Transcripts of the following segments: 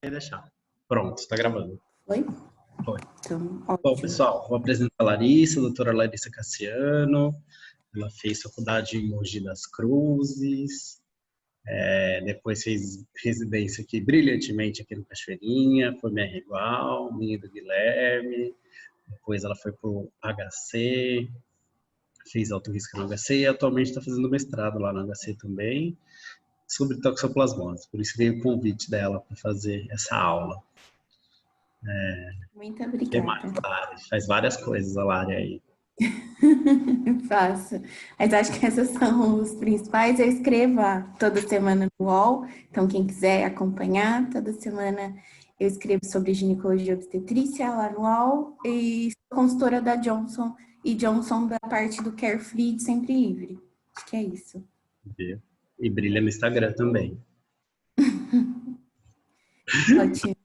Vai deixar. Pronto, está gravando. Oi? Foi. Então, Bom, ótimo. pessoal, vou apresentar a Larissa, a doutora Larissa Cassiano. Ela fez faculdade em Mogi das Cruzes, depois fez residência aqui brilhantemente aqui no Cachoeirinha, foi minha igual, minha do Guilherme. Depois ela foi para o HC, fez alto risco no HC e atualmente está fazendo mestrado lá no HC também, sobre toxoplasmose. Por isso veio o convite dela para fazer essa aula. Muito O que mais, obrigada. Lari? Faz várias coisas a Lari aí. Faço. Mas acho que esses são os principais. Eu escrevo toda semana no UOL, então quem quiser acompanhar, toda semana eu escrevo sobre ginecologia e obstetrícia lá no UOL e sou consultora da Johnson e Johnson da parte do Carefree de Sempre Livre. Acho que é isso. E brilha no Instagram também. Ótimo.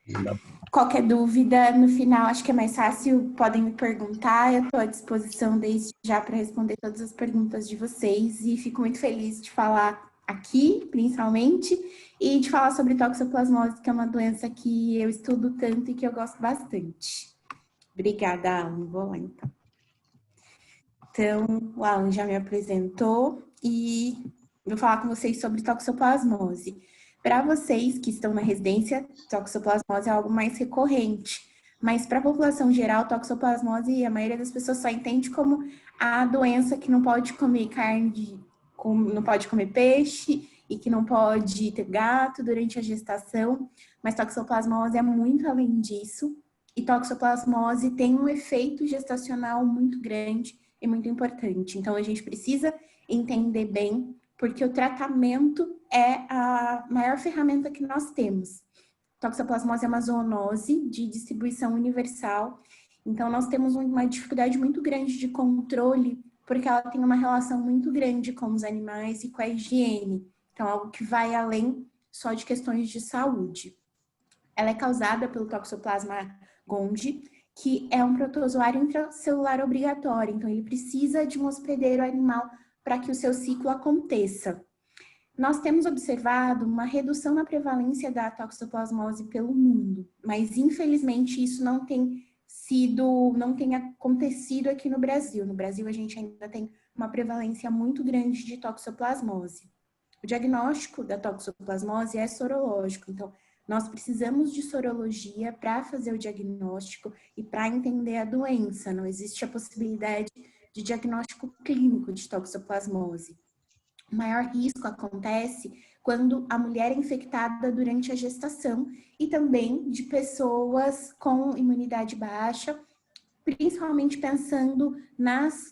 Ainda Qualquer dúvida, no final, acho que é mais fácil, podem me perguntar. Eu estou à disposição desde já para responder todas as perguntas de vocês e fico muito feliz de falar aqui, principalmente, e de falar sobre toxoplasmose, que é uma doença que eu estudo tanto e que eu gosto bastante. Obrigada, Alan. Vou lá, então. Então, o Alan já me apresentou e vou falar com vocês sobre toxoplasmose. Para vocês que estão na residência, toxoplasmose é algo mais recorrente, mas para a população geral, toxoplasmose, a maioria das pessoas só entende como a doença que não pode comer carne, não pode comer peixe e que não pode ter gato durante a gestação, mas toxoplasmose é muito além disso, e toxoplasmose tem um efeito gestacional muito grande e muito importante. Então, a gente precisa entender bem, porque o tratamento é a maior ferramenta que nós temos. Toxoplasmose é uma zoonose de distribuição universal, então nós temos uma dificuldade muito grande de controle, porque ela tem uma relação muito grande com os animais e com a higiene. Então, algo que vai além só de questões de saúde. Ela é causada pelo Toxoplasma gondii, que é um protozoário intracelular obrigatório, então ele precisa de um hospedeiro animal para que o seu ciclo aconteça. Nós temos observado uma redução na prevalência da toxoplasmose pelo mundo, mas infelizmente isso não tem acontecido aqui no Brasil. No Brasil a gente ainda tem uma prevalência muito grande de toxoplasmose. O diagnóstico da toxoplasmose é sorológico, então nós precisamos de sorologia para fazer o diagnóstico e para entender a doença. Não existe a possibilidade de diagnóstico clínico de toxoplasmose. O maior risco acontece quando a mulher é infectada durante a gestação e também de pessoas com imunidade baixa, principalmente pensando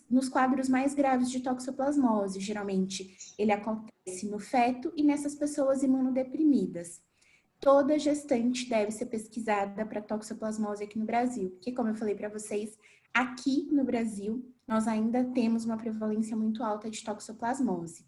nos quadros mais graves de toxoplasmose. Geralmente, ele acontece no feto e nessas pessoas imunodeprimidas. Toda gestante deve ser pesquisada para toxoplasmose aqui no Brasil, porque, como eu falei para vocês, aqui no Brasil, nós ainda temos uma prevalência muito alta de toxoplasmose.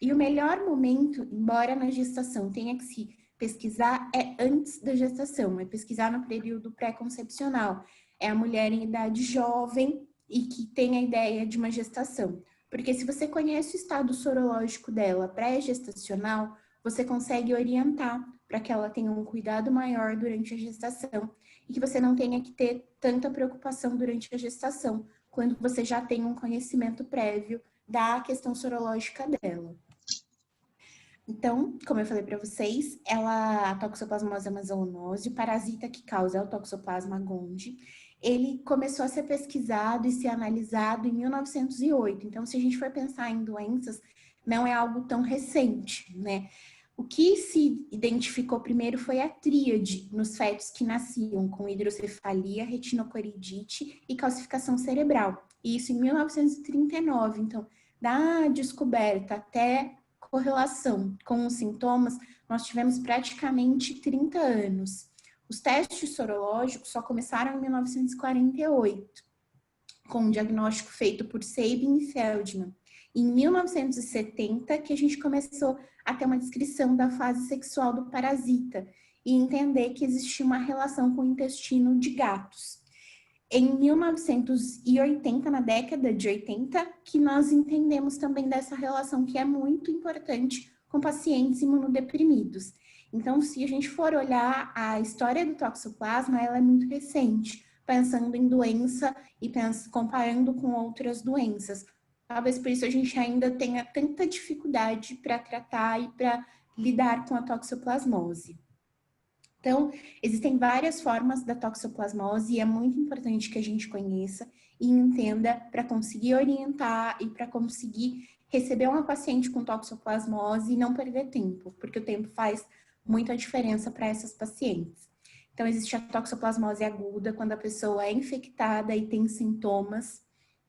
E o melhor momento, embora na gestação tenha que se pesquisar, é antes da gestação, é pesquisar no período pré-concepcional. É a mulher em idade jovem e que tem a ideia de uma gestação. Porque se você conhece o estado sorológico dela pré-gestacional, você consegue orientar para que ela tenha um cuidado maior durante a gestação e que você não tenha que ter tanta preocupação durante a gestação, quando você já tem um conhecimento prévio da questão sorológica dela. Então, como eu falei para vocês, a toxoplasmose é uma zoonose, o parasita que causa é o Toxoplasma gondii. Ele começou a ser pesquisado e ser analisado em 1908. Então, se a gente for pensar em doenças, não é algo tão recente, né? O que se identificou primeiro foi a tríade nos fetos que nasciam com hidrocefalia, retinocoridite e calcificação cerebral. E isso em 1939. Então, da descoberta até correlação com os sintomas, nós tivemos praticamente 30 anos. Os testes sorológicos só começaram em 1948, com um diagnóstico feito por Sabin e Feldman. Em 1970, que a gente começou a ter uma descrição da fase sexual do parasita e entender que existia uma relação com o intestino de gatos. Em 1980, na década de 80, que nós entendemos também dessa relação que é muito importante com pacientes imunodeprimidos. Então, se a gente for olhar a história do toxoplasma, ela é muito recente, pensando em doença e comparando com outras doenças. Talvez por isso a gente ainda tenha tanta dificuldade para tratar e para lidar com a toxoplasmose. Então, existem várias formas da toxoplasmose e é muito importante que a gente conheça e entenda para conseguir orientar e para conseguir receber uma paciente com toxoplasmose e não perder tempo, porque o tempo faz muita diferença para essas pacientes. Então, existe a toxoplasmose aguda, quando a pessoa é infectada e tem sintomas,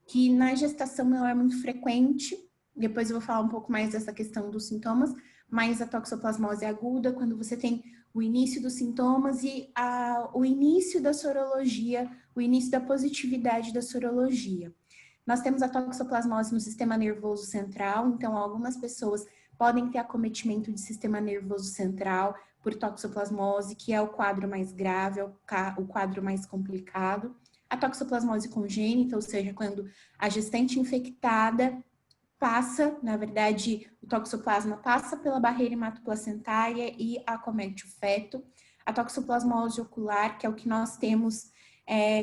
que na gestação não é muito frequente. Depois eu vou falar um pouco mais dessa questão dos sintomas, mas a toxoplasmose aguda, quando você tem o início dos sintomas e o início da sorologia, o início da positividade da sorologia. Nós temos a toxoplasmose no sistema nervoso central, então algumas pessoas podem ter acometimento de sistema nervoso central por toxoplasmose, que é o quadro mais grave, é o quadro mais complicado. A toxoplasmose congênita, ou seja, quando a gestante infectada passa, na verdade, o toxoplasma passa pela barreira hematoplacentária e acomete o feto. A toxoplasmose ocular, que é o que nós temos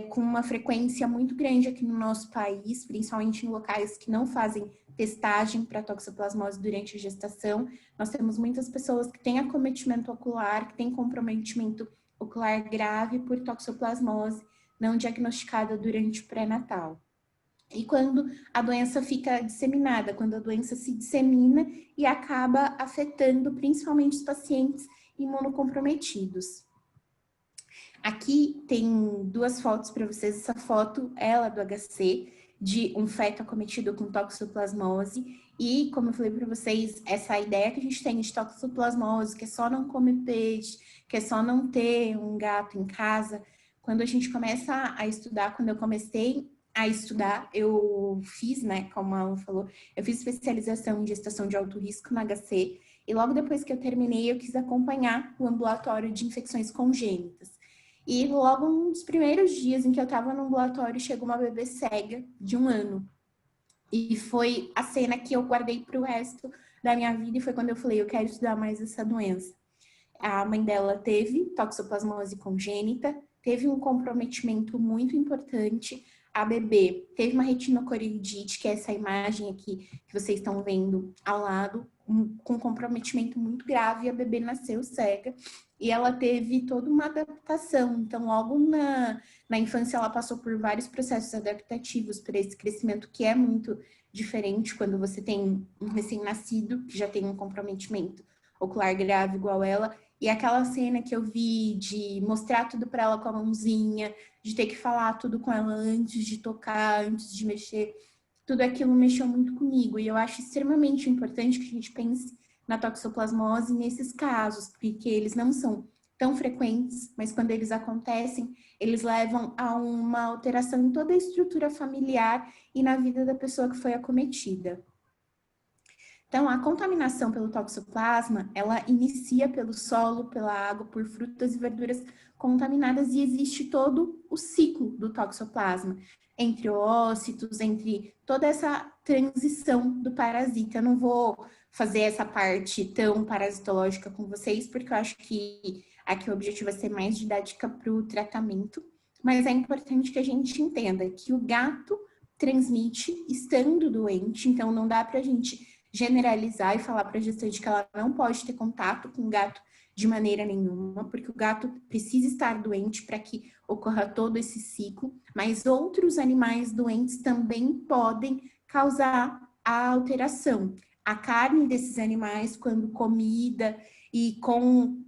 com uma frequência muito grande aqui no nosso país, principalmente em locais que não fazem testagem para toxoplasmose durante a gestação. Nós temos muitas pessoas que têm acometimento ocular, que têm comprometimento ocular grave por toxoplasmose não diagnosticada durante o pré-natal. E quando a doença fica disseminada, quando a doença se dissemina e acaba afetando principalmente os pacientes imunocomprometidos. Aqui tem duas fotos para vocês. Essa foto, ela do HC, de um feto acometido com toxoplasmose. E, como eu falei para vocês, essa ideia que a gente tem de toxoplasmose, que é só não comer peixe, que é só não ter um gato em casa. Quando a gente começa a estudar, quando eu comecei a estudar, eu fiz, né, como a Alan falou, eu fiz especialização em gestação de alto risco no HC. E logo depois que eu terminei, eu quis acompanhar o ambulatório de infecções congênitas. E logo um dos primeiros dias em que eu estava no ambulatório, chegou uma bebê cega de 1 ano. E foi a cena que eu guardei para o resto da minha vida e foi quando eu falei, eu quero estudar mais essa doença. A mãe dela teve toxoplasmose congênita, teve um comprometimento muito importante. A bebê teve uma retinocoroidite, que é essa imagem aqui que vocês estão vendo ao lado, com comprometimento muito grave, e a bebê nasceu cega. E ela teve toda uma adaptação. Então, logo na infância, ela passou por vários processos adaptativos para esse crescimento, que é muito diferente quando você tem um recém-nascido, que já tem um comprometimento ocular grave igual ela. E aquela cena que eu vi de mostrar tudo para ela com a mãozinha, de ter que falar tudo com ela antes de tocar, antes de mexer, tudo aquilo mexeu muito comigo. E eu acho extremamente importante que a gente pense na toxoplasmose nesses casos, porque eles não são tão frequentes, mas quando eles acontecem, eles levam a uma alteração em toda a estrutura familiar e na vida da pessoa que foi acometida. Então, a contaminação pelo toxoplasma, ela inicia pelo solo, pela água, por frutas e verduras contaminadas e existe todo o ciclo do toxoplasma, entre oócitos, entre toda essa transição do parasita. Eu não vou fazer essa parte tão parasitológica com vocês, porque eu acho que aqui o objetivo é ser mais didática para o tratamento, mas é importante que a gente entenda que o gato transmite estando doente, então não dá para a gente generalizar e falar para a gestante que ela não pode ter contato com o gato de maneira nenhuma, porque o gato precisa estar doente para que ocorra todo esse ciclo, mas outros animais doentes também podem causar a alteração. A carne desses animais, quando comida e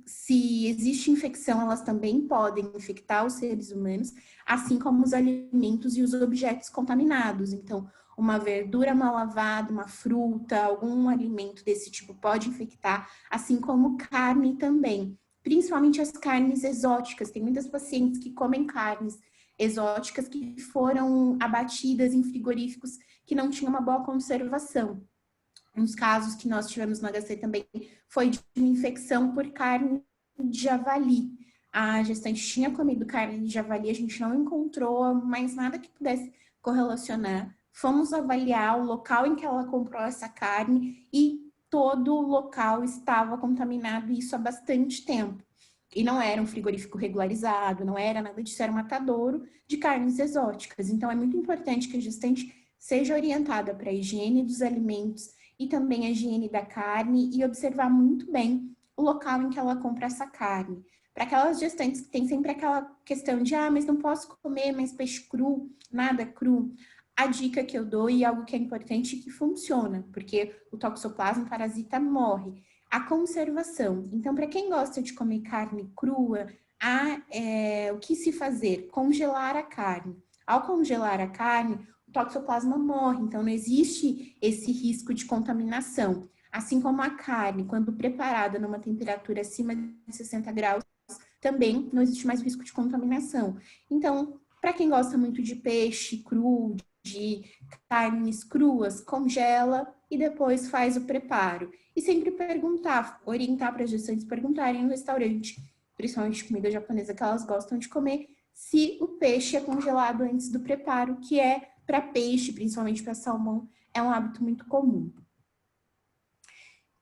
se existe infecção, elas também podem infectar os seres humanos, assim como os alimentos e os objetos contaminados. Então, uma verdura mal lavada, uma fruta, algum alimento desse tipo pode infectar, assim como carne também. Principalmente as carnes exóticas. Tem muitas pacientes que comem carnes exóticas que foram abatidas em frigoríficos que não tinham uma boa conservação. Um dos casos que nós tivemos no HC também foi de uma infecção por carne de javali. A gestante tinha comido carne de javali, a gente não encontrou mais nada que pudesse correlacionar. Fomos avaliar o local em que ela comprou essa carne e todo o local estava contaminado, e isso há bastante tempo. E não era um frigorífico regularizado, não era nada disso, era um matadouro de carnes exóticas. Então, é muito importante que a gestante seja orientada para a higiene dos alimentos e também a higiene da carne, e observar muito bem o local em que ela compra essa carne. Para aquelas gestantes que tem sempre aquela questão de, mas não posso comer mais peixe cru, nada cru. A dica que eu dou, e algo que é importante e que funciona, porque o Toxoplasma parasita morre, a conservação. Então, para quem gosta de comer carne crua, o que se fazer? Congelar a carne. Ao congelar a carne, o Toxoplasma morre, então não existe esse risco de contaminação. Assim como a carne, quando preparada numa temperatura acima de 60 graus, também não existe mais risco de contaminação. Então, para quem gosta muito de peixe cru, de carnes cruas, congela e depois faz o preparo. E sempre perguntar, orientar para as gestantes perguntarem no restaurante, principalmente comida japonesa que elas gostam de comer, se o peixe é congelado antes do preparo, que é para peixe, principalmente para salmão, é um hábito muito comum.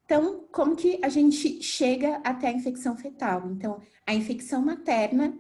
Então, como que a gente chega até a infecção fetal? Então, a infecção materna,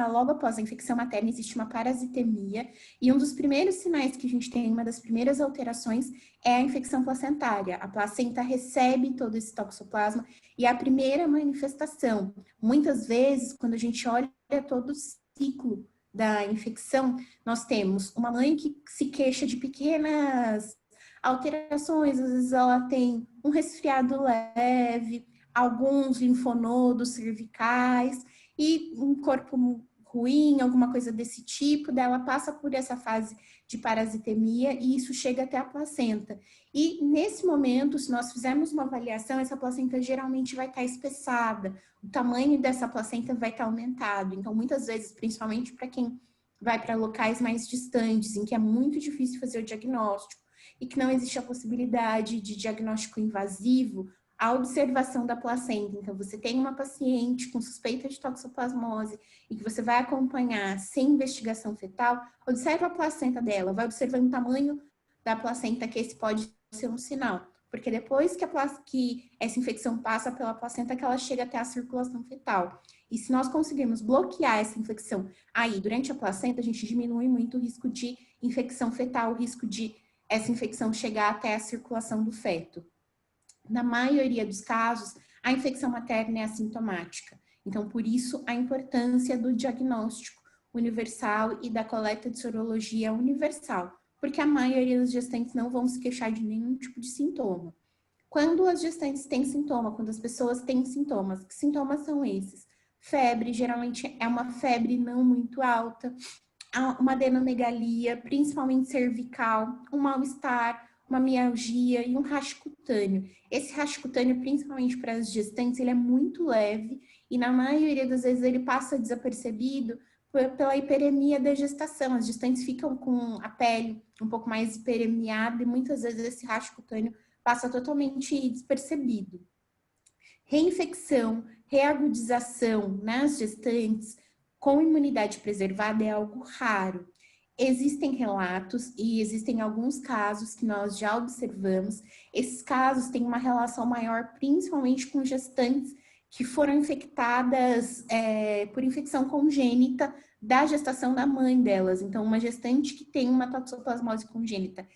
logo após a infecção materna, existe uma parasitemia, e um dos primeiros sinais que a gente tem, uma das primeiras alterações, é a infecção placentária. A placenta recebe todo esse toxoplasma, e é a primeira manifestação. Muitas vezes, quando a gente olha todo o ciclo da infecção, nós temos uma mãe que se queixa de pequenas alterações, às vezes ela tem um resfriado leve, alguns linfonodos cervicais e um corpo ruim, alguma coisa desse tipo, daí ela passa por essa fase de parasitemia e isso chega até a placenta. E nesse momento, se nós fizermos uma avaliação, essa placenta geralmente vai estar espessada, o tamanho dessa placenta vai estar aumentado. Então, muitas vezes, principalmente para quem vai para locais mais distantes, em que é muito difícil fazer o diagnóstico, e que não existe a possibilidade de diagnóstico invasivo, a observação da placenta. Então, você tem uma paciente com suspeita de toxoplasmose e que você vai acompanhar sem investigação fetal, observa a placenta dela, vai observando o tamanho da placenta, que esse pode ser um sinal. Porque depois que essa infecção passa pela placenta, que ela chega até a circulação fetal. E se nós conseguirmos bloquear essa infecção aí durante a placenta, a gente diminui muito o risco de infecção fetal, o risco de essa infecção chegar até a circulação do feto. Na maioria dos casos, a infecção materna é assintomática. Então, por isso, a importância do diagnóstico universal e da coleta de sorologia universal, porque a maioria dos gestantes não vão se queixar de nenhum tipo de sintoma. Quando as gestantes têm sintoma, quando as pessoas têm sintomas, que sintomas são esses? Febre, geralmente é uma febre não muito alta, uma adenomegalia, principalmente cervical, um mal-estar, uma mialgia e um rasho cutâneo. Esse rasho cutâneo, principalmente para as gestantes, ele é muito leve e na maioria das vezes ele passa desapercebido pela hiperemia da gestação. As gestantes ficam com a pele um pouco mais hiperemiada e muitas vezes esse rasho cutâneo passa totalmente despercebido. Reinfecção, reagudização nas gestantes com imunidade preservada é algo raro. Existem relatos e existem alguns casos que nós já observamos. Esses casos têm uma relação maior, principalmente com gestantes que foram infectadas por infecção congênita da gestação da mãe delas. Então, uma gestante que tem uma toxoplasmose congênita,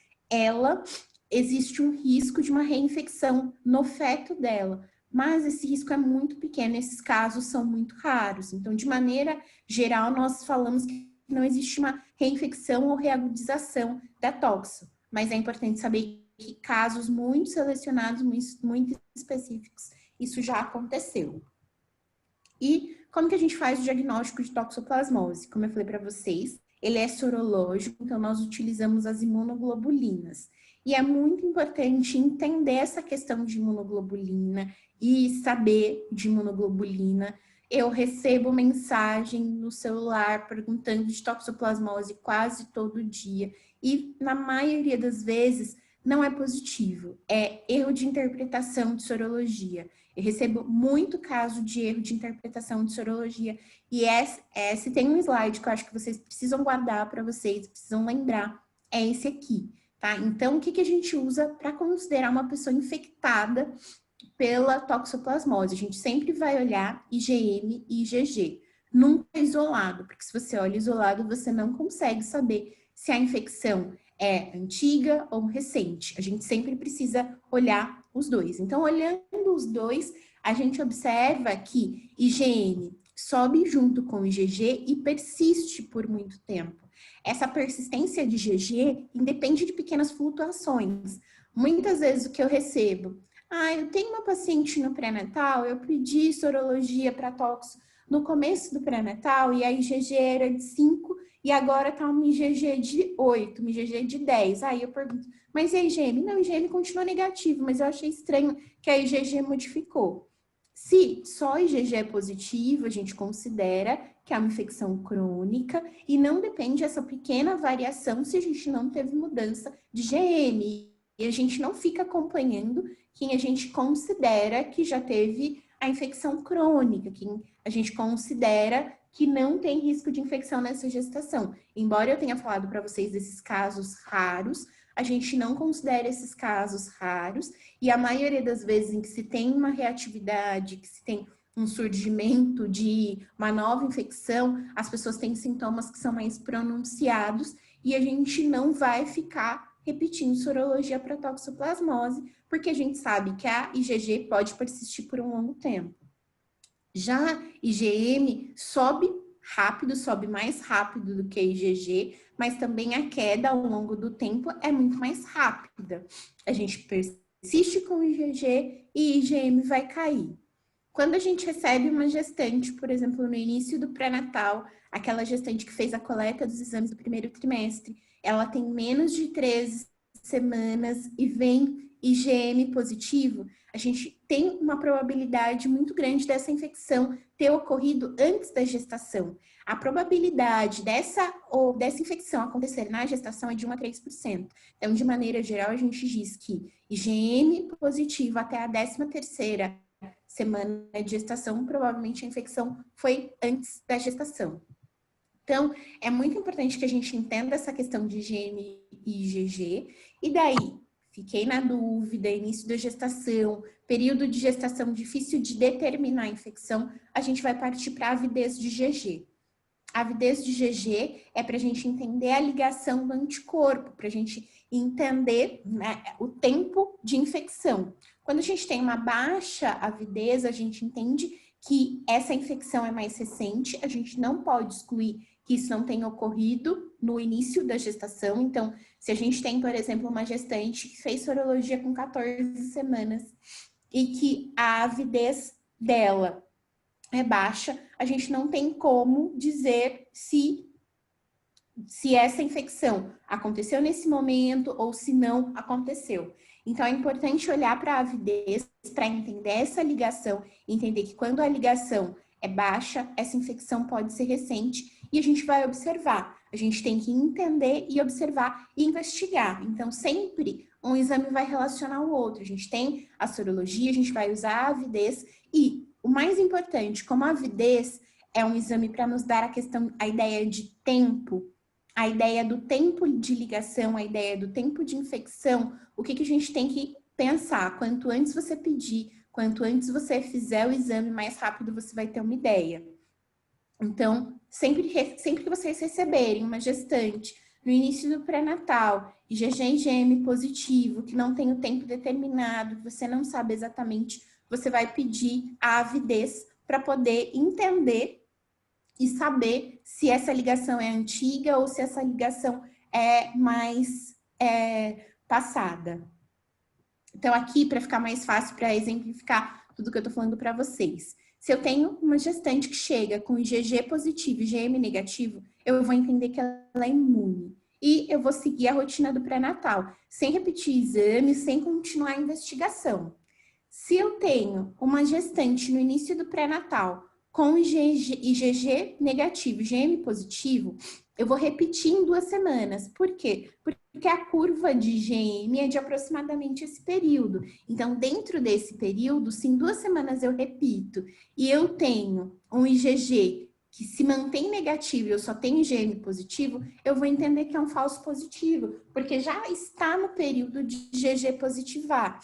existe um risco de uma reinfecção no feto dela. Mas esse risco é muito pequeno, esses casos são muito raros. Então, de maneira geral, nós falamos que não existe uma reinfecção ou reagudização da toxo. Mas é importante saber que casos muito selecionados, muito específicos, isso já aconteceu. E como que a gente faz o diagnóstico de toxoplasmose? Como eu falei para vocês, ele é sorológico, então nós utilizamos as imunoglobulinas. E é muito importante entender essa questão de imunoglobulina e saber de imunoglobulina. Eu recebo mensagem no celular perguntando de toxoplasmose quase todo dia. E na maioria das vezes não é positivo, é erro de interpretação de sorologia. Eu recebo muito caso de erro de interpretação de sorologia. E se tem um slide que eu acho que vocês precisam guardar para vocês, precisam lembrar, é esse aqui. tá? Então, o que a gente usa para considerar uma pessoa infectada pela toxoplasmose? A gente sempre vai olhar IgM e IgG, nunca isolado, porque se você olha isolado, você não consegue saber se a infecção é antiga ou recente. A gente sempre precisa olhar os dois. Então, olhando os dois, a gente observa que IgM sobe junto com IgG e persiste por muito tempo. Essa persistência de IgG independe de pequenas flutuações. Muitas vezes o que eu recebo, eu tenho uma paciente no pré-natal, eu pedi sorologia para toxo no começo do pré-natal e a IgG era de 5 e agora está uma IgG de 8, uma IgG de 10. Aí eu pergunto, mas e a IgM? Não, a IgM continua negativo, mas eu achei estranho que a IgG modificou. Se só IgG é positivo, a gente considera que é uma infecção crônica e não depende dessa pequena variação se a gente não teve mudança de IgM. E a gente não fica acompanhando quem a gente considera que já teve a infecção crônica, quem a gente considera que não tem risco de infecção nessa gestação. Embora eu tenha falado para vocês desses casos raros, a gente não considera esses casos raros e a maioria das vezes em que se tem uma reatividade, que se tem um surgimento de uma nova infecção, as pessoas têm sintomas que são mais pronunciados e a gente não vai ficar repetindo sorologia para toxoplasmose, porque a gente sabe que a IgG pode persistir por um longo tempo. Já IgM sobe rápido, sobe mais rápido do que IgG, mas também a queda ao longo do tempo é muito mais rápida. A gente persiste com IgG e IgM vai cair. Quando a gente recebe uma gestante, por exemplo, no início do pré-natal, aquela gestante que fez a coleta dos exames do primeiro trimestre, ela tem menos de 13 semanas e vem IgM positivo, a gente tem uma probabilidade muito grande dessa infecção ter ocorrido antes da gestação. A probabilidade dessa infecção acontecer na gestação é de 1 a 3%. Então, de maneira geral, a gente diz que IgM positivo até a 13ª semana de gestação, provavelmente a infecção foi antes da gestação. Então, é muito importante que a gente entenda essa questão de IgM e IgG. E daí, fiquei na dúvida, início da gestação, período de gestação difícil de determinar a infecção, a gente vai partir para a avidez de IgG. A avidez de IgG é para a gente entender a ligação do anticorpo, para a gente entender, né, o tempo de infecção. Quando a gente tem uma baixa avidez, a gente entende que essa infecção é mais recente, a gente não pode excluir que isso não tenha ocorrido no início da gestação. Então, se a gente tem, por exemplo, uma gestante que fez sorologia com 14 semanas e que a avidez dela é baixa, a gente não tem como dizer se essa infecção aconteceu nesse momento ou se não aconteceu. Então, é importante olhar para a avidez para entender essa ligação, entender que quando a ligação é baixa, essa infecção pode ser recente e a gente vai observar. A gente tem que entender e observar e investigar. Então, sempre um exame vai relacionar o outro. A gente tem a sorologia, a gente vai usar a avidez e o mais importante, como a avidez é um exame para nos dar a ideia de tempo, a ideia do tempo de ligação, a ideia do tempo de infecção, o que a gente tem que pensar? Quanto antes você pedir, quanto antes você fizer o exame, mais rápido você vai ter uma ideia. Então, sempre que vocês receberem uma gestante no início do pré-natal, IgG e IgM positivo, que não tem o tempo determinado, que você não sabe exatamente, você vai pedir a avidez para poder entender e saber se essa ligação é antiga ou se essa ligação é mais passada. Então, aqui, para ficar mais fácil, para exemplificar tudo que eu estou falando para vocês. Se eu tenho uma gestante que chega com IgG positivo e IgM negativo, eu vou entender que ela é imune. E eu vou seguir a rotina do pré-natal, sem repetir exames, sem continuar a investigação. Se eu tenho uma gestante no início do pré-natal com IgG negativo, IgM positivo, eu vou repetir em 2 semanas. Por quê? Porque a curva de IgM é de aproximadamente esse período. Então, dentro desse período, se em 2 semanas eu repito e eu tenho um IgG que se mantém negativo e eu só tenho IgM positivo, eu vou entender que é um falso positivo, porque já está no período de IgG positivar.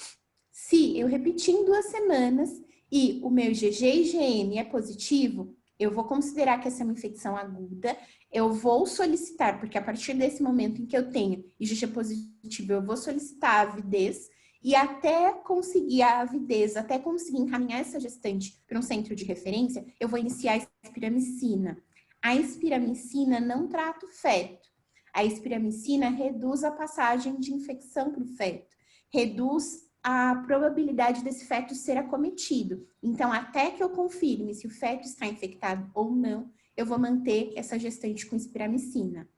Se eu repetir em 2 semanas e o meu IgG e IgM é positivo, eu vou considerar que essa é uma infecção aguda, eu vou solicitar, porque a partir desse momento em que eu tenho IgG positivo, eu vou solicitar a avidez, e até conseguir a avidez, até conseguir encaminhar essa gestante para um centro de referência, eu vou iniciar a espiramicina. A espiramicina não trata o feto. A espiramicina reduz a passagem de infecção para o feto, reduz a probabilidade desse feto ser acometido. Então, até que eu confirme se o feto está infectado ou não, eu vou manter essa gestante com espiramicina.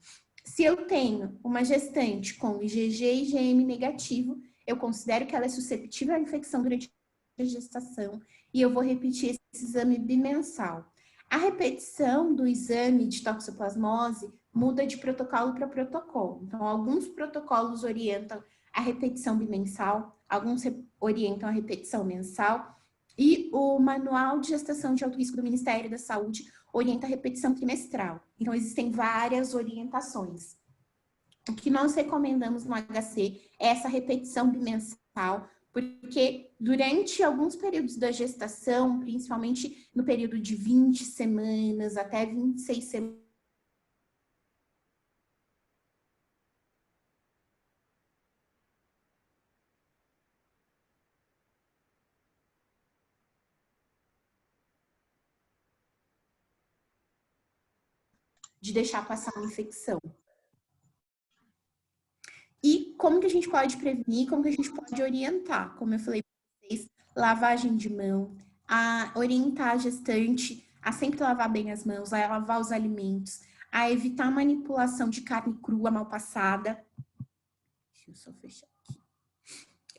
Se eu tenho uma gestante com IgG e IgM negativo, eu considero que ela é suscetível à infecção durante a gestação e eu vou repetir esse exame bimensal. A repetição do exame de toxoplasmose muda de protocolo para protocolo. Então, alguns protocolos orientam a repetição bimensal, alguns orientam a repetição mensal, e o Manual de Gestação de Alto Risco do Ministério da Saúde orienta a repetição trimestral. Então, existem várias orientações. O que nós recomendamos no HC é essa repetição bimensal, porque durante alguns períodos da gestação, principalmente no período de 20 semanas até 26 semanas, de deixar passar uma infecção. E como que a gente pode prevenir, como que a gente pode orientar? Como eu falei para vocês, lavagem de mão, a orientar a gestante a sempre lavar bem as mãos, a lavar os alimentos, a evitar manipulação de carne crua mal passada. Deixa eu só fechar aqui.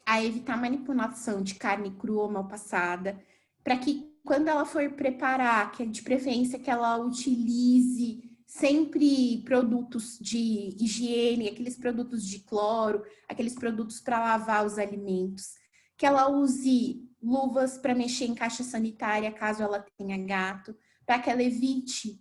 A evitar manipulação de carne crua mal passada, para que quando ela for preparar, que é de preferência que ela utilize sempre produtos de higiene, aqueles produtos de cloro, aqueles produtos para lavar os alimentos, que ela use luvas para mexer em caixa sanitária caso ela tenha gato, para que ela evite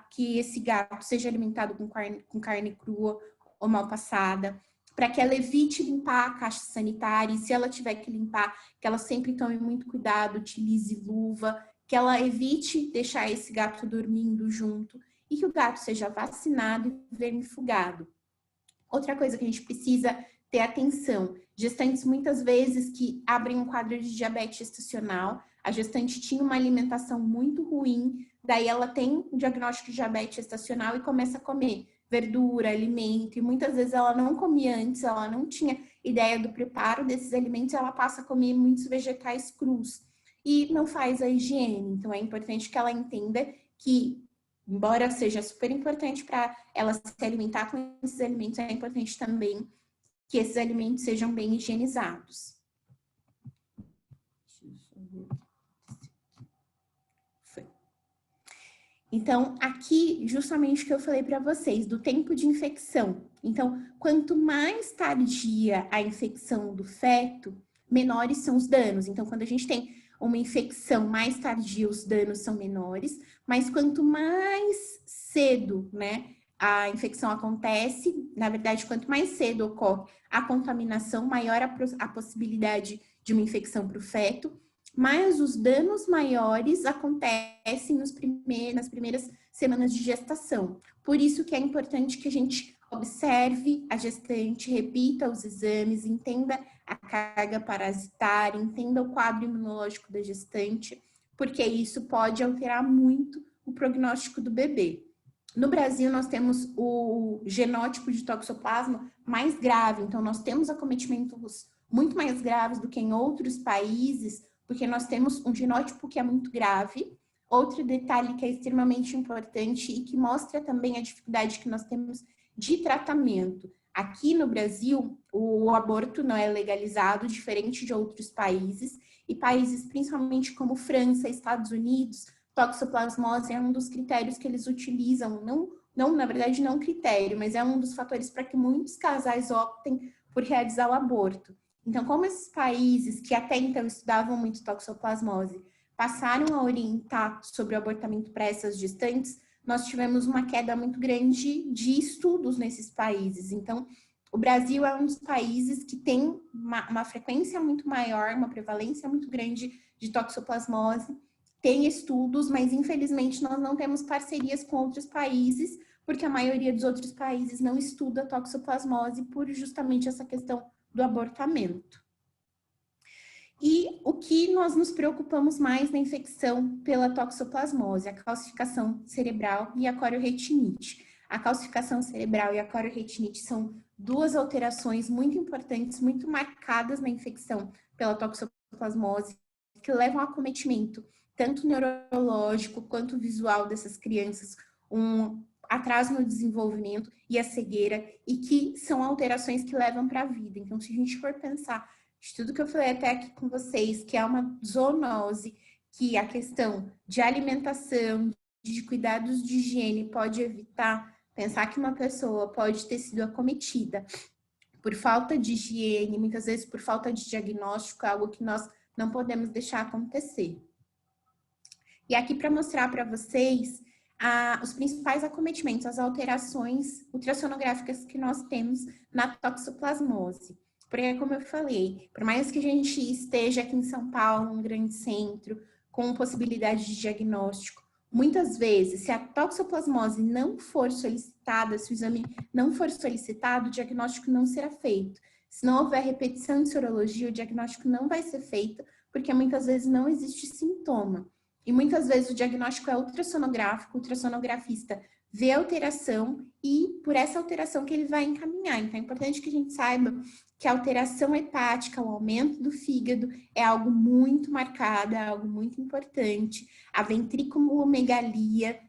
que esse gato seja alimentado com carne crua ou mal passada, para que ela evite limpar a caixa sanitária e se ela tiver que limpar, que ela sempre tome muito cuidado, utilize luva, que ela evite deixar esse gato dormindo junto e que o gato seja vacinado e vermifugado. Outra coisa que a gente precisa ter atenção, gestantes muitas vezes que abrem um quadro de diabetes gestacional, a gestante tinha uma alimentação muito ruim, daí ela tem um diagnóstico de diabetes gestacional e começa a comer verdura, alimento, e muitas vezes ela não comia antes, ela não tinha ideia do preparo desses alimentos, ela passa a comer muitos vegetais crus e não faz a higiene. Então é importante que ela entenda que, embora seja super importante para ela se alimentar com esses alimentos, é importante também que esses alimentos sejam bem higienizados. Então, aqui, justamente o que eu falei para vocês, do tempo de infecção. Então, quanto mais tardia a infecção do feto, menores são os danos. Então, quando a gente tem uma infecção mais tardia, os danos são menores, mas quanto mais cedo, né, a infecção acontece, na verdade, quanto mais cedo ocorre a contaminação, maior a possibilidade de uma infecção para o feto, mas os danos maiores acontecem nas primeiras semanas de gestação. Por isso que é importante que a gente observe a gestante, repita os exames, entenda a carga parasitária, entenda o quadro imunológico da gestante, porque isso pode alterar muito o prognóstico do bebê. No Brasil, nós temos o genótipo de toxoplasma mais grave, então nós temos acometimentos muito mais graves do que em outros países, porque nós temos um genótipo que é muito grave. Outro detalhe que é extremamente importante e que mostra também a dificuldade que nós temos de tratamento. Aqui no Brasil, o aborto não é legalizado, diferente de outros países, e países principalmente como França, Estados Unidos, toxoplasmose é um dos critérios que eles utilizam, na verdade não critério, mas é um dos fatores para que muitos casais optem por realizar o aborto. Então, como esses países que até então estudavam muito toxoplasmose passaram a orientar sobre o abortamento para essas gestantes, nós tivemos uma queda muito grande de estudos nesses países. Então, o Brasil é um dos países que tem uma frequência muito maior, uma prevalência muito grande de toxoplasmose, tem estudos, mas infelizmente nós não temos parcerias com outros países, porque a maioria dos outros países não estuda toxoplasmose por justamente essa questão do abortamento. E o que nós nos preocupamos mais na infecção pela toxoplasmose? A calcificação cerebral e a corioretinite. A calcificação cerebral e a corioretinite são duas alterações muito importantes, muito marcadas na infecção pela toxoplasmose, que levam ao acometimento tanto neurológico quanto visual dessas crianças, um atraso no desenvolvimento e a cegueira, e que são alterações que levam para a vida. Então, se a gente for pensar de tudo que eu falei até aqui com vocês, que é uma zoonose, que a questão de alimentação, de cuidados de higiene pode evitar, pensar que uma pessoa pode ter sido acometida por falta de higiene, muitas vezes por falta de diagnóstico, é algo que nós não podemos deixar acontecer. E aqui para mostrar para vocês os principais acometimentos, as alterações ultrassonográficas que nós temos na toxoplasmose. Porque, como eu falei, por mais que a gente esteja aqui em São Paulo, um grande centro, com possibilidade de diagnóstico, muitas vezes, se a toxoplasmose não for solicitada, se o exame não for solicitado, o diagnóstico não será feito. Se não houver repetição de sorologia, o diagnóstico não vai ser feito, porque muitas vezes não existe sintoma. E muitas vezes o diagnóstico é ultrassonográfico, o ultrassonografista vê a alteração e por essa alteração que ele vai encaminhar. Então é importante que a gente saiba que a alteração hepática, o aumento do fígado é algo muito marcado, é algo muito importante. A ventriculomegalia,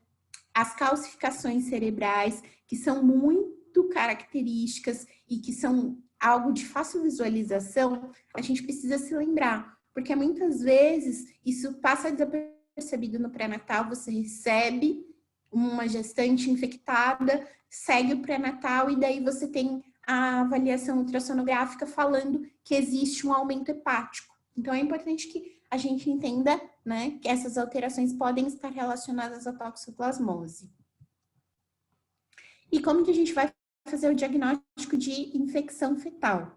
as calcificações cerebrais, que são muito características e que são algo de fácil visualização, a gente precisa se lembrar, porque muitas vezes isso passa desapercebido no pré-natal, você recebe uma gestante infectada, segue o pré-natal e daí você tem a avaliação ultrassonográfica falando que existe um aumento hepático. Então, é importante que a gente entenda, né, que essas alterações podem estar relacionadas à toxoplasmose. E como que a gente vai fazer o diagnóstico de infecção fetal?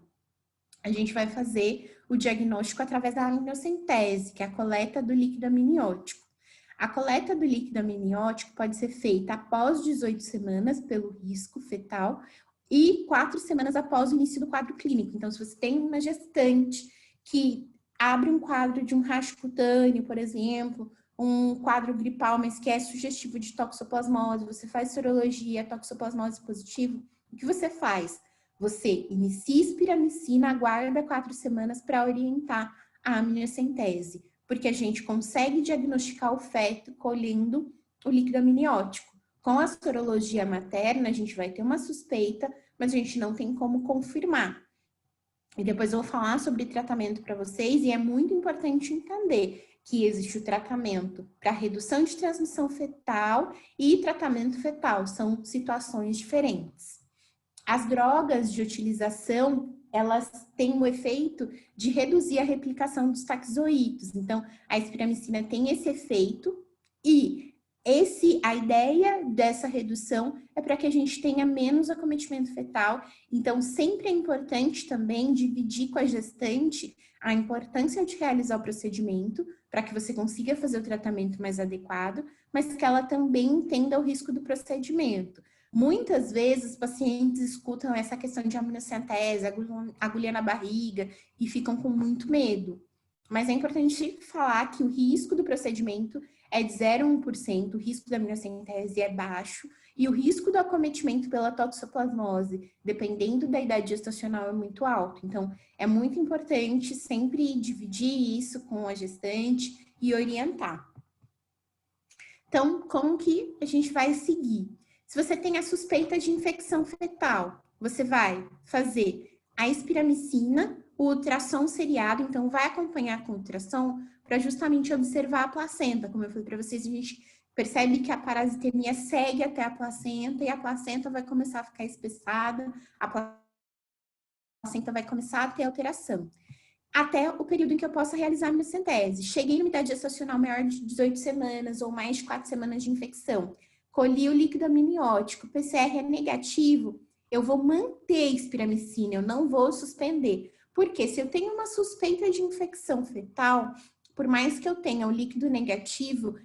A gente vai fazer o diagnóstico através da amniocentese, que é a coleta do líquido amniótico. A coleta do líquido amniótico pode ser feita após 18 semanas pelo risco fetal e 4 semanas após o início do quadro clínico. Então, se você tem uma gestante que abre um quadro de um racho cutâneo, por exemplo, um quadro gripal, mas que é sugestivo de toxoplasmose, você faz sorologia, toxoplasmose positivo, o que você faz? Você inicia espiramicina, aguarda 4 semanas para orientar a amniocentese, porque a gente consegue diagnosticar o feto colhendo o líquido amniótico. Com a sorologia materna, a gente vai ter uma suspeita, mas a gente não tem como confirmar. E depois eu vou falar sobre tratamento para vocês, e é muito importante entender que existe o tratamento para redução de transmissão fetal e tratamento fetal, são situações diferentes. As drogas de utilização, elas têm o efeito de reduzir a replicação dos taxoítos. Então, a espiramicina tem esse efeito e a ideia dessa redução é para que a gente tenha menos acometimento fetal. Então, sempre é importante também dividir com a gestante a importância de realizar o procedimento para que você consiga fazer o tratamento mais adequado, mas que ela também entenda o risco do procedimento. Muitas vezes os pacientes escutam essa questão de amniocentese, agulha na barriga e ficam com muito medo. Mas é importante falar que o risco do procedimento é de 0,1%, o risco da amniocentese é baixo e o risco do acometimento pela toxoplasmose, dependendo da idade gestacional, é muito alto. Então, é muito importante sempre dividir isso com a gestante e orientar. Então, como que a gente vai seguir? Se você tem a suspeita de infecção fetal, você vai fazer a espiramicina, o ultrassom seriado, então vai acompanhar com o ultrassom para justamente observar a placenta. Como eu falei para vocês, a gente percebe que a parasitemia segue até a placenta e a placenta vai começar a ficar espessada, a placenta vai começar a ter alteração. até o período em que eu possa realizar a minha centese. Cheguei numa idade gestacional maior de 18 semanas ou mais de 4 semanas de infecção. Colhi o líquido amniótico, o PCR é negativo, eu vou manter a espiramicina, eu não vou suspender. Porque se eu tenho uma suspeita de infecção fetal, por mais que eu tenha o líquido negativo,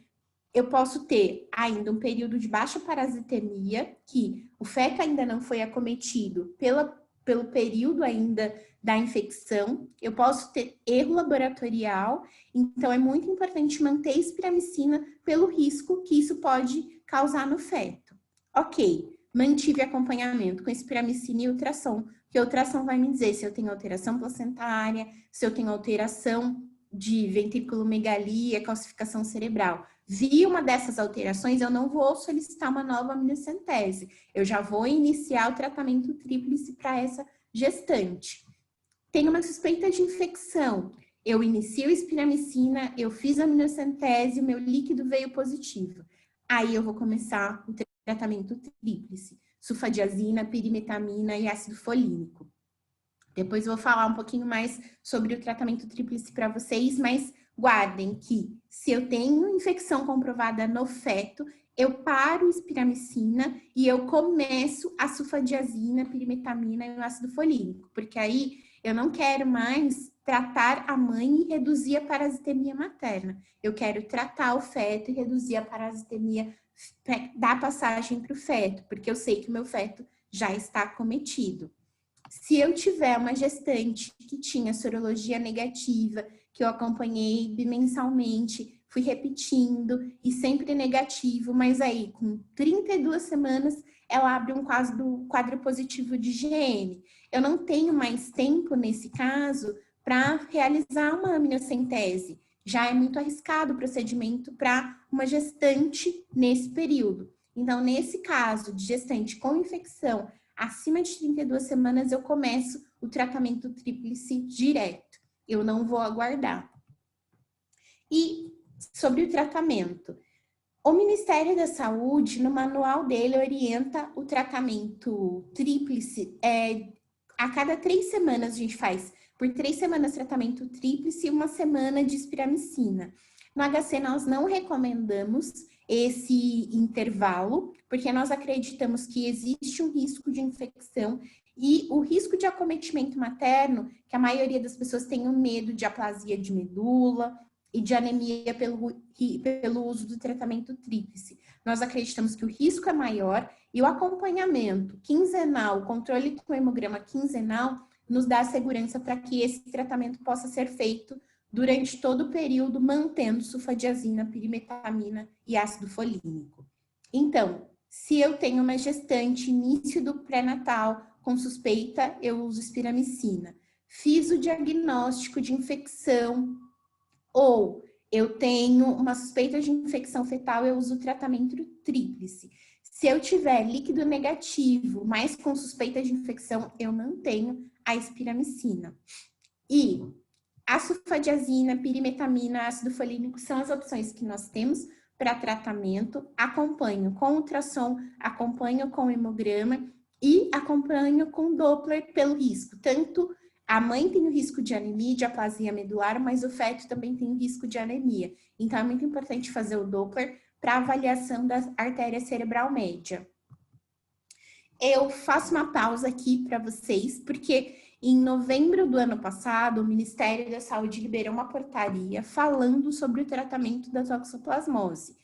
eu posso ter ainda um período de baixa parasitemia, que o feto ainda não foi acometido pelo período ainda da infecção, eu posso ter erro laboratorial, então é muito importante manter a espiramicina pelo risco que isso pode causar no feto. Ok, mantive acompanhamento com espiramicina e ultrassom, porque a ultrassom vai me dizer se eu tenho alteração placentária, se eu tenho alteração de ventriculomegalia, calcificação cerebral. Vi uma dessas alterações, eu não vou solicitar uma nova amniocentese, eu já vou iniciar o tratamento tríplice para essa gestante. Tem uma suspeita de infecção, eu inicio a espiramicina, eu fiz a amniocentese, o meu líquido veio positivo. Aí eu vou começar o tratamento tríplice, sulfadiazina, pirimetamina e ácido folínico. Depois eu vou falar um pouquinho mais sobre o tratamento tríplice para vocês, mas guardem que se eu tenho infecção comprovada no feto, eu paro a espiramicina e eu começo a sulfadiazina, pirimetamina e o ácido folínico, porque aí eu não quero mais tratar a mãe e reduzir a parasitemia materna. Eu quero tratar o feto e reduzir a parasitemia da passagem para o feto, porque eu sei que o meu feto já está acometido. Se eu tiver uma gestante que tinha sorologia negativa, que eu acompanhei bimensalmente, fui repetindo e sempre negativo, mas aí com 32 semanas ela abre um quadro positivo de IgM. Eu não tenho mais tempo nesse caso para realizar uma amniocentese. Já é muito arriscado o procedimento para uma gestante nesse período. Então, nesse caso de gestante com infecção acima de 32 semanas, eu começo o tratamento tríplice direto. Eu não vou aguardar. E sobre o tratamento, o Ministério da Saúde, no manual dele, orienta o tratamento tríplice. A cada 3 semanas a gente faz, por 3 semanas, tratamento tríplice e 1 semana de espiramicina. No HC, nós não recomendamos esse intervalo, porque nós acreditamos que existe um risco de infecção e o risco de acometimento materno, que a maioria das pessoas tem um medo de aplasia de medula e de anemia pelo uso do tratamento tríplice. Nós acreditamos que o risco é maior e o acompanhamento quinzenal, o controle com hemograma quinzenal, nos dá segurança para que esse tratamento possa ser feito durante todo o período, mantendo sulfadiazina, pirimetamina e ácido folínico. Então, se eu tenho uma gestante, início do pré-natal, com suspeita, eu uso espiramicina. Fiz o diagnóstico de infecção, ou eu tenho uma suspeita de infecção fetal, eu uso o tratamento tríplice. Se eu tiver líquido negativo, mas com suspeita de infecção, eu mantenho a espiramicina. E a sulfadiazina, pirimetamina, ácido folínico são as opções que nós temos para tratamento. Acompanho com ultrassom, acompanho com hemograma e acompanho com Doppler pelo risco. Tanto a mãe tem o risco de anemia, de aplasia medular, mas o feto também tem o risco de anemia. Então, é muito importante fazer o Doppler para avaliação da artéria cerebral média. Eu faço uma pausa aqui para vocês, porque em novembro do ano passado, o Ministério da Saúde liberou uma portaria falando sobre o tratamento da toxoplasmose.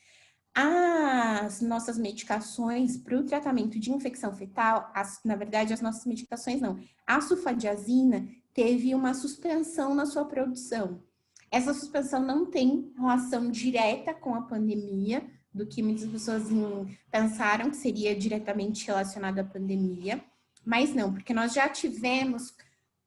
As nossas medicações para o tratamento de infecção fetal, na verdade, as nossas medicações não, a sulfadiazina teve uma suspensão na sua produção. Essa suspensão não tem relação direta com a pandemia, do que muitas pessoas pensaram que seria diretamente relacionado à pandemia, mas não, porque nós já tivemos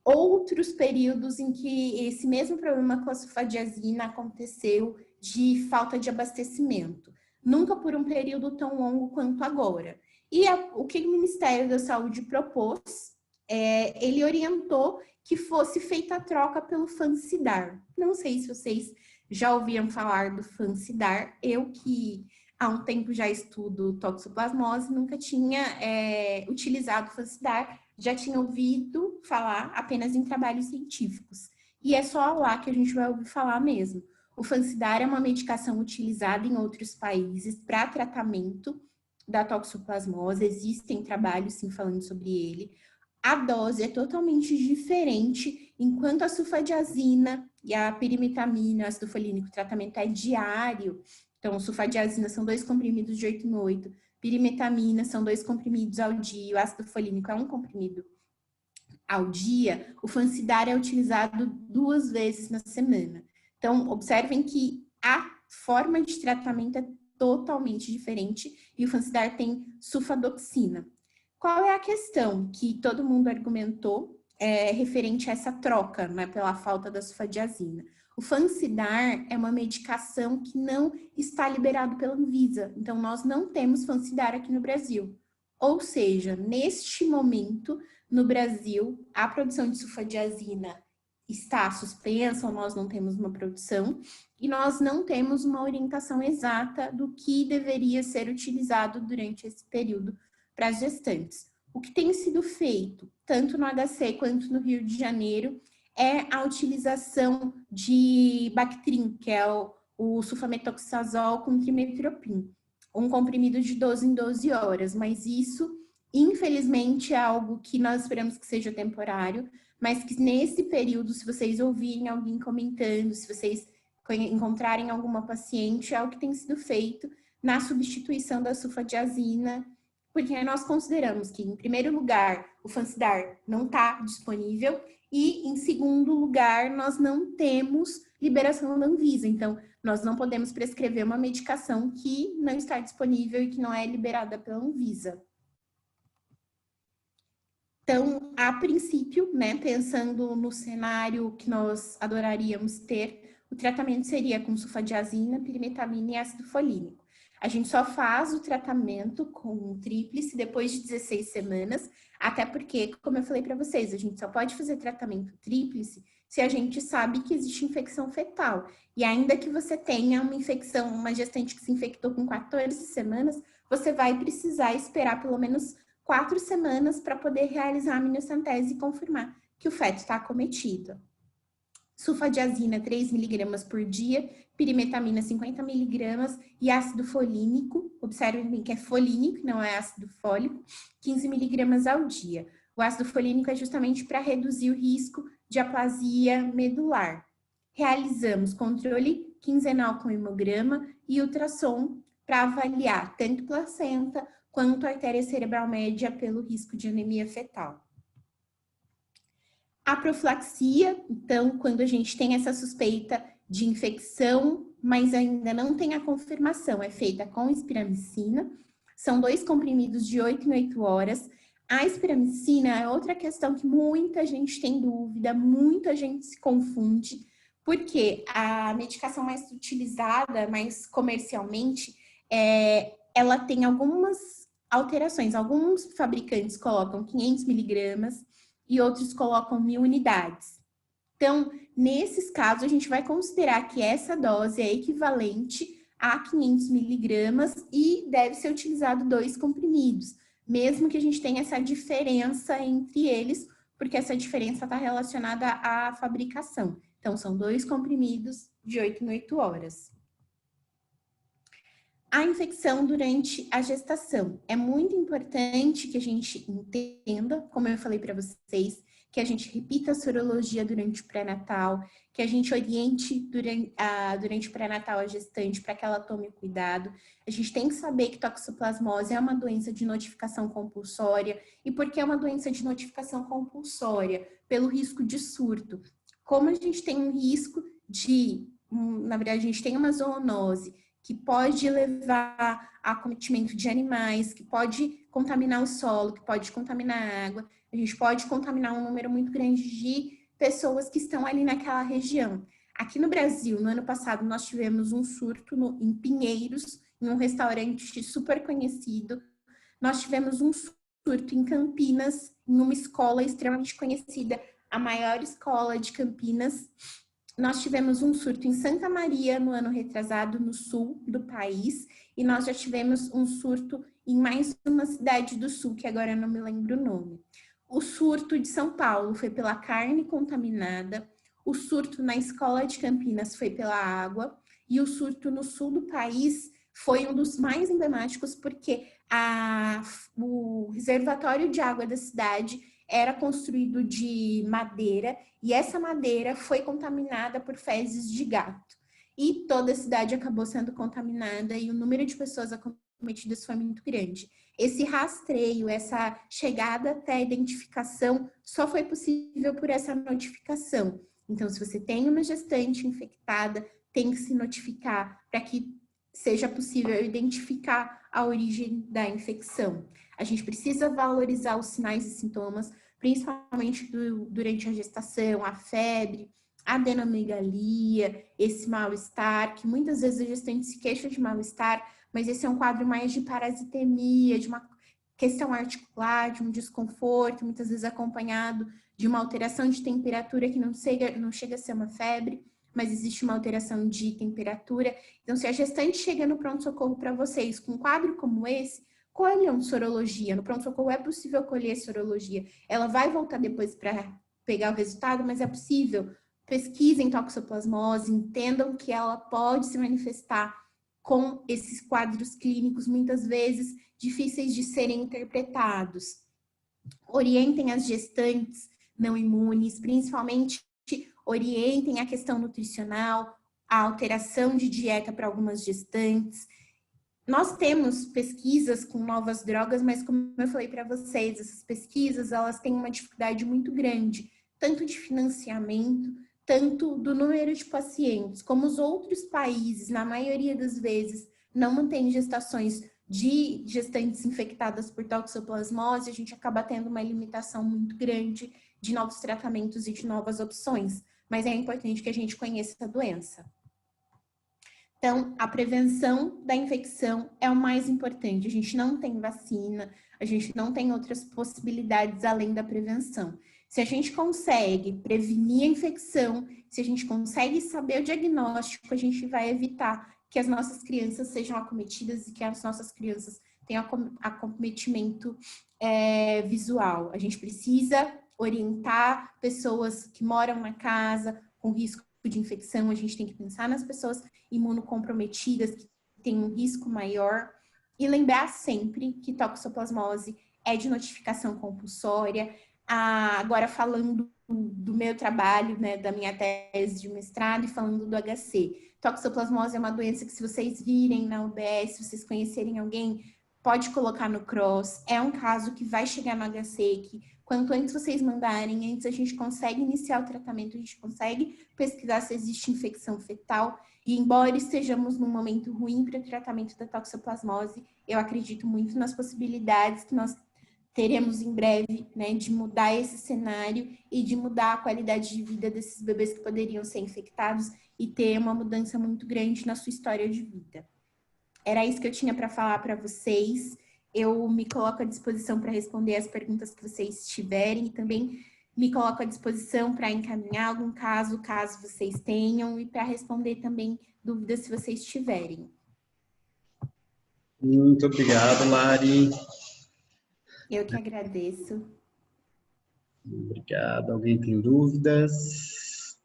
outros períodos em que esse mesmo problema com a sulfadiazina aconteceu de falta de abastecimento. Nunca por um período tão longo quanto agora. E o que o Ministério da Saúde propôs, ele orientou que fosse feita a troca pelo Fansidar. Não sei se vocês já ouviram falar do Fansidar. Eu que há um tempo já estudo toxoplasmose, nunca tinha utilizado o Fansidar, já tinha ouvido falar apenas em trabalhos científicos. e é só lá que a gente vai ouvir falar mesmo. O Fansidar é uma medicação utilizada em outros países para tratamento da toxoplasmose, existem trabalhos sim falando sobre ele. A dose é totalmente diferente, enquanto a sulfadiazina e a pirimetamina, ácido folínico, o tratamento é diário. Então, sulfadiazina são 2 comprimidos de 8 em 8, pirimetamina são 2 comprimidos ao dia, o ácido folínico é 1 comprimido ao dia. O Fansidar é utilizado 2 vezes na semana. Então, observem que a forma de tratamento é totalmente diferente e o Fansidar tem sulfadoxina. Qual é a questão que todo mundo argumentou referente a essa troca, né, pela falta da sulfadiazina? O Fansidar é uma medicação que não está liberado pela Anvisa, então nós não temos Fansidar aqui no Brasil. Ou seja, neste momento, no Brasil, a produção de sulfadiazina está suspensa, ou nós não temos uma produção, e nós não temos uma orientação exata do que deveria ser utilizado durante esse período para as gestantes. O que tem sido feito, tanto no HC quanto no Rio de Janeiro, é a utilização de Bactrim, que é o sulfametoxazol com trimethoprim, um comprimido de 12 em 12 horas, mas isso, infelizmente, é algo que nós esperamos que seja temporário, mas que nesse período, se vocês ouvirem alguém comentando, se vocês encontrarem alguma paciente, é o que tem sido feito na substituição da sulfadiazina, porque nós consideramos que, em primeiro lugar, o Fansidar não está disponível e, em segundo lugar, nós não temos liberação da Anvisa. Então, nós não podemos prescrever uma medicação que não está disponível e que não é liberada pela Anvisa. Então, a princípio, né, pensando no cenário que nós adoraríamos ter, o tratamento seria com sulfadiazina, pirimetamina e ácido folínico. A gente só faz o tratamento com tríplice depois de 16 semanas, até porque, como eu falei para vocês, a gente só pode fazer tratamento tríplice se a gente sabe que existe infecção fetal. E ainda que você tenha uma infecção, uma gestante que se infectou com 14 semanas, você vai precisar esperar pelo menos 4 semanas para poder realizar a amniocentese e confirmar que o feto está acometido. Sulfadiazina 3 mg por dia, pirimetamina 50 mg e ácido folínico, observem bem que é folínico, não é ácido fólico, 15 mg ao dia. O ácido folínico é justamente para reduzir o risco de aplasia medular. Realizamos controle quinzenal com hemograma e ultrassom para avaliar tanto placenta quanto artéria cerebral média pelo risco de anemia fetal. A profilaxia, então, quando a gente tem essa suspeita de infecção, mas ainda não tem a confirmação, é feita com espiramicina. São 2 comprimidos de 8 em 8 horas. A espiramicina é outra questão que muita gente tem dúvida, muita gente se confunde, porque a medicação mais utilizada, mais comercialmente, ela tem algumas alterações. Alguns fabricantes colocam 500 miligramas, e outros colocam 1000 unidades. Então, nesses casos, a gente vai considerar que essa dose é equivalente a 500 miligramas e deve ser utilizado 2 comprimidos, mesmo que a gente tenha essa diferença entre eles, porque essa diferença está relacionada à fabricação. Então, são 2 comprimidos de 8 em 8 horas. A infecção durante a gestação. É muito importante que a gente entenda, como eu falei para vocês, que a gente repita a sorologia durante o pré-natal, que a gente oriente durante o pré-natal a gestante para que ela tome cuidado. A gente tem que saber que toxoplasmose é uma doença de notificação compulsória. E por que é uma doença de notificação compulsória? Pelo risco de surto. Como a gente tem um risco de, na verdade, a gente tem uma zoonose, que pode levar a acometimento de animais, que pode contaminar o solo, que pode contaminar a água. A gente pode contaminar um número muito grande de pessoas que estão ali naquela região. Aqui no Brasil, no ano passado, nós tivemos um surto em Pinheiros, em um restaurante super conhecido. Nós tivemos um surto em Campinas, em uma escola extremamente conhecida, a maior escola de Campinas. Nós tivemos um surto em Santa Maria no ano retrasado, no sul do país, e nós já tivemos um surto em mais uma cidade do sul, que agora eu não me lembro o nome. O surto de São Paulo foi pela carne contaminada, o surto na escola de Campinas foi pela água e o surto no sul do país foi um dos mais emblemáticos porque o reservatório de água da cidade era construído de madeira e essa madeira foi contaminada por fezes de gato. E toda a cidade acabou sendo contaminada e o número de pessoas acometidas foi muito grande. Esse rastreio, essa chegada até a identificação só foi possível por essa notificação. Então, se você tem uma gestante infectada, tem que se notificar para que seja possível identificar a origem da infecção. A gente precisa valorizar os sinais e sintomas, principalmente durante a gestação, a febre, a adenomegalia, esse mal-estar, que muitas vezes a gestante se queixa de mal-estar, mas esse é um quadro mais de parasitemia, de uma questão articular, de um desconforto, muitas vezes acompanhado de uma alteração de temperatura que não chega a ser uma febre, mas existe uma alteração de temperatura. Então, se a gestante chega no pronto-socorro para vocês com um quadro como esse, colham sorologia. No pronto-socorro é possível colher sorologia. Ela vai voltar depois para pegar o resultado, mas é possível. Pesquisem toxoplasmose, entendam que ela pode se manifestar com esses quadros clínicos, muitas vezes difíceis de serem interpretados. Orientem as gestantes não imunes, principalmente orientem a questão nutricional, a alteração de dieta para algumas gestantes. Nós temos pesquisas com novas drogas, mas como eu falei para vocês, essas pesquisas elas têm uma dificuldade muito grande, tanto de financiamento, tanto do número de pacientes, como os outros países, na maioria das vezes, não mantêm gestações de gestantes infectadas por toxoplasmose, a gente acaba tendo uma limitação muito grande de novos tratamentos e de novas opções. Mas é importante que a gente conheça a doença. Então, a prevenção da infecção é o mais importante. A gente não tem vacina, a gente não tem outras possibilidades além da prevenção. Se a gente consegue prevenir a infecção, se a gente consegue saber o diagnóstico, a gente vai evitar que as nossas crianças sejam acometidas e que as nossas crianças tenham acometimento visual. A gente precisa orientar pessoas que moram na casa com risco de infecção, a gente tem que pensar nas pessoas imunocomprometidas que têm um risco maior e lembrar sempre que toxoplasmose é de notificação compulsória. Agora falando do meu trabalho, né, da minha tese de mestrado e falando do HC. Toxoplasmose é uma doença que se vocês virem na UBS, se vocês conhecerem alguém, pode colocar no CROSS. É um caso que vai chegar no HC, que quanto antes vocês mandarem, antes a gente consegue iniciar o tratamento, a gente consegue pesquisar se existe infecção fetal. E embora estejamos num momento ruim para o tratamento da toxoplasmose, eu acredito muito nas possibilidades que nós teremos em breve, né, de mudar esse cenário e de mudar a qualidade de vida desses bebês que poderiam ser infectados e ter uma mudança muito grande na sua história de vida. Era isso que eu tinha para falar para vocês. Eu me coloco à disposição para responder as perguntas que vocês tiverem e também me coloco à disposição para encaminhar algum caso vocês tenham, e para responder também dúvidas se vocês tiverem. Muito obrigado, Lari. Eu que agradeço. Obrigado. Alguém tem dúvidas?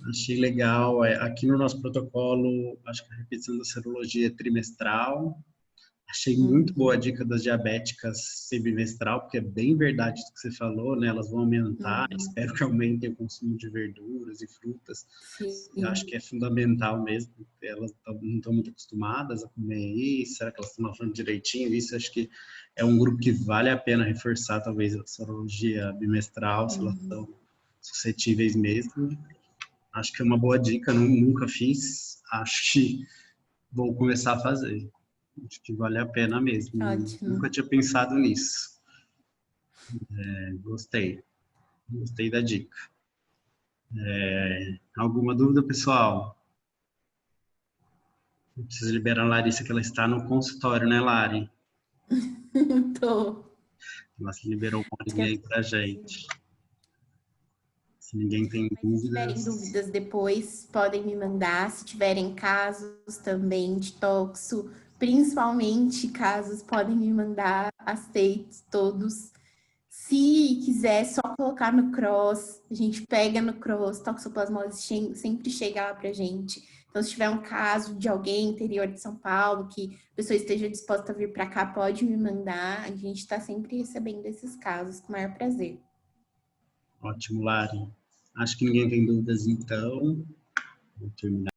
Achei legal. Aqui no nosso protocolo, acho que a repetição da serologia é trimestral. Achei muito boa a dica das diabéticas ser bimestral, porque é bem verdade o que você falou, né? Elas vão aumentar, espero que aumentem o consumo de verduras e frutas. Sim. Eu acho que é fundamental mesmo, elas não estão muito acostumadas a comer isso, será que elas estão falando direitinho? Isso acho que é um grupo que vale a pena reforçar, talvez, a sorologia bimestral, se elas estão suscetíveis mesmo. Acho que é uma boa dica, nunca fiz, acho que vou começar a fazer. Acho que vale a pena mesmo. Ótimo. Nunca tinha pensado nisso. Gostei da dica. Alguma dúvida, pessoal? Eu preciso liberar a Larissa, que ela está no consultório, né, Lari? Tô. Ela se liberou uma linha aí pra gente. Se ninguém tem dúvidas... Se tiverem dúvidas depois, podem me mandar. Se tiverem casos também de toxo, principalmente casos, podem me mandar. Aceito todos. Se quiser só colocar no Cross, a gente pega no Cross, toxoplasmose sempre chega lá pra gente. Então, se tiver um caso de alguém interior de São Paulo que a pessoa esteja disposta a vir para cá, pode me mandar. A gente está sempre recebendo esses casos com o maior prazer. Ótimo, Lari. Acho que ninguém tem dúvidas, então. Vou terminar.